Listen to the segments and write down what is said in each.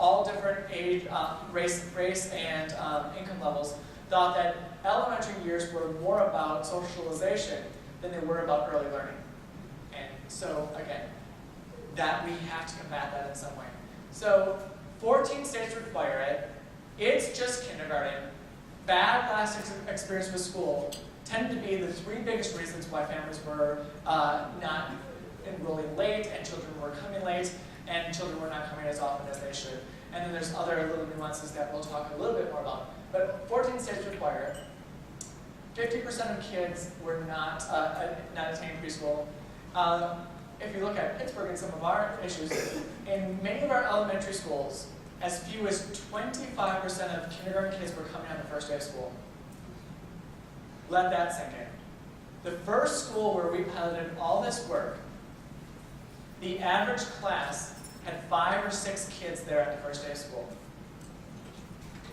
all different age, race and income levels, thought that elementary years were more about socialization than they were about early learning. And so, again, that we have to combat that in some way. So, 14 states require it. It's just kindergarten. Bad last experience with school tend to be the three biggest reasons why families were not enrolling late, and children were coming late, and children were not coming as often as they should. And then there's other little nuances that we'll talk a little bit more about. But 14 states require it. 50% of kids were not attaining preschool. If you look at Pittsburgh and some of our issues, in many of our elementary schools, as few as 25% of kindergarten kids were coming on the first day of school. Let that sink in. The first school where we piloted all this work, the average class had 5 or 6 kids there on the first day of school.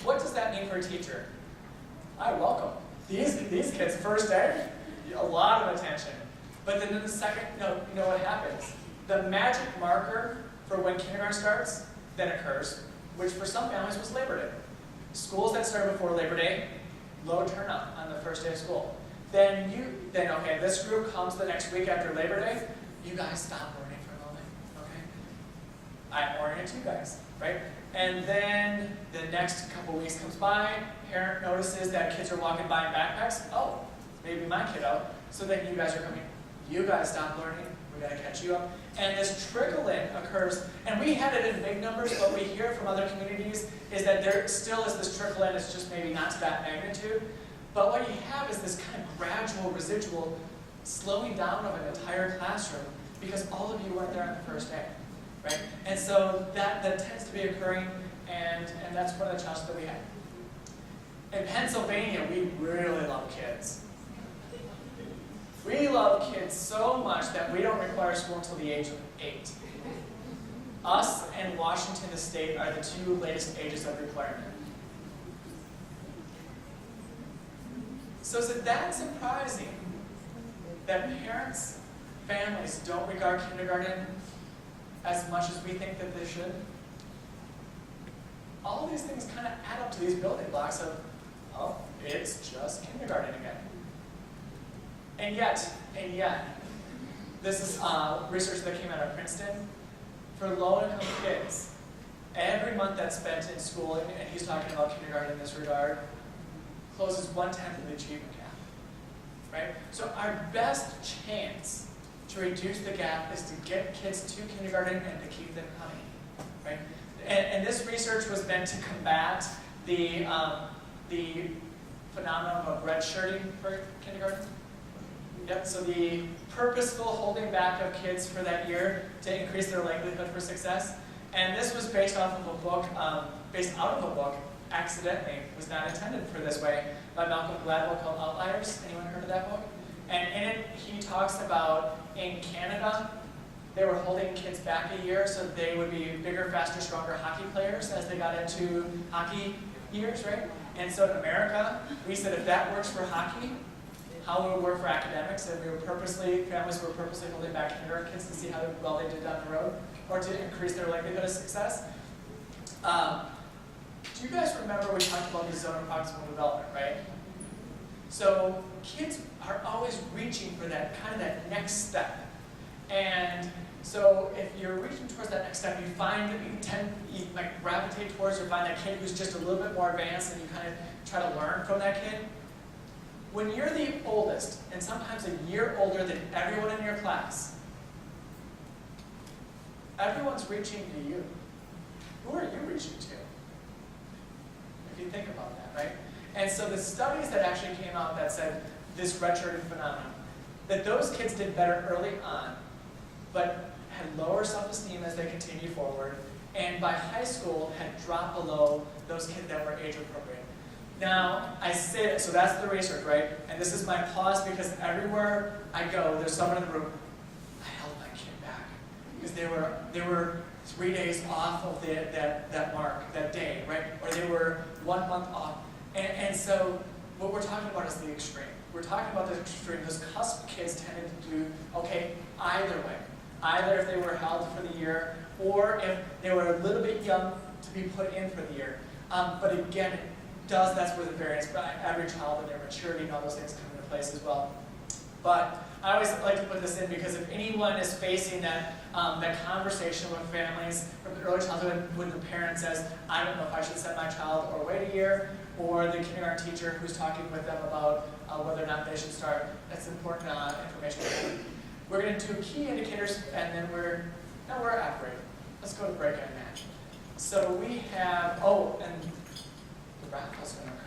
What does that mean for a teacher? I welcome. These kids, first day, a lot of attention. But then in the second, you know what happens? The magic marker for when kindergarten starts then occurs, which for some families was Labor Day. Schools that start before Labor Day, low turnout on the first day of school. Then okay, this group comes the next week after Labor Day, you guys stop learning for a moment, okay? I orient you guys, right? And then the next couple weeks comes by, parent notices that kids are walking by in backpacks. Oh, maybe my kiddo. So then you guys are coming. You guys stop learning. We got to catch you up. And this trickle-in occurs, and we had it in big numbers. What we hear from other communities is that there still is this trickle-in. It's just maybe not to that magnitude. But what you have is this kind of gradual, residual slowing down of an entire classroom because all of you weren't there on the first day, right? And so that tends to be occurring, and that's one of the challenges that we have. In Pennsylvania, we really love kids. We love kids so much that we don't require school until the age of 8. Us and Washington State are the two latest ages of requirement. So is it that surprising that parents, families don't regard kindergarten as much as we think that they should? All these things kind of add up to these building blocks of, oh, it's just kindergarten again. And yet, this is research that came out of Princeton. For low-income kids, every month that's spent in school, and he's talking about kindergarten in this regard, closes 1/10 of the achievement gap, right? So our best chance to reduce the gap is to get kids to kindergarten and to keep them coming, right? And this research was meant to combat the phenomenon of redshirting for kindergarten. Yep, so the purposeful holding back of kids for that year to increase their likelihood for success. And this was based off of a book, based out of a book, accidentally, was not intended for this way, by Malcolm Gladwell called Outliers. Anyone heard of that book? And in it, he talks about in Canada, they were holding kids back a year so they would be bigger, faster, stronger hockey players as they got into hockey years, right? And so in America, we said if that works for hockey, how it would work for academics, and families were purposely holding back kindergarten kids to see how well they did down the road, or to increase their likelihood of success. Do you guys remember we talked about the zone of proximal development, right? So kids are always reaching for that next step. And so if you're reaching towards that next step, you find that you gravitate towards or find that kid who's just a little bit more advanced, and you kind of try to learn from that kid. When you're the oldest, and sometimes a year older than everyone in your class, everyone's reaching to you. Who are you reaching to? If you think about that, right? And so the studies that actually came out that said this redshirting phenomenon, that those kids did better early on, but had lower self-esteem as they continued forward, and by high school had dropped below those kids that were age appropriate. Now, I say that, so that's the research, right? And this is my pause because everywhere I go, there's someone in the room, I held my kid back. Because they were 3 days off of that mark, that day, right? Or they were 1 month off. And so what we're talking about is the extreme. We're talking about the extreme. Those cusp kids tended to do, okay, either way. Either if they were held for the year, or if they were a little bit young to be put in for the year. But again, that's where the variance by every child and their maturity and all those things come into place as well. But I always like to put this in because if anyone is facing that conversation with families from the early childhood when the parent says, I don't know if I should send my child or wait a year, or the kindergarten teacher who's talking with them about whether or not they should start, that's important information. We're going to do key indicators, and then we're at break. Let's go to break on that. So we have, and the raffle's going to occur.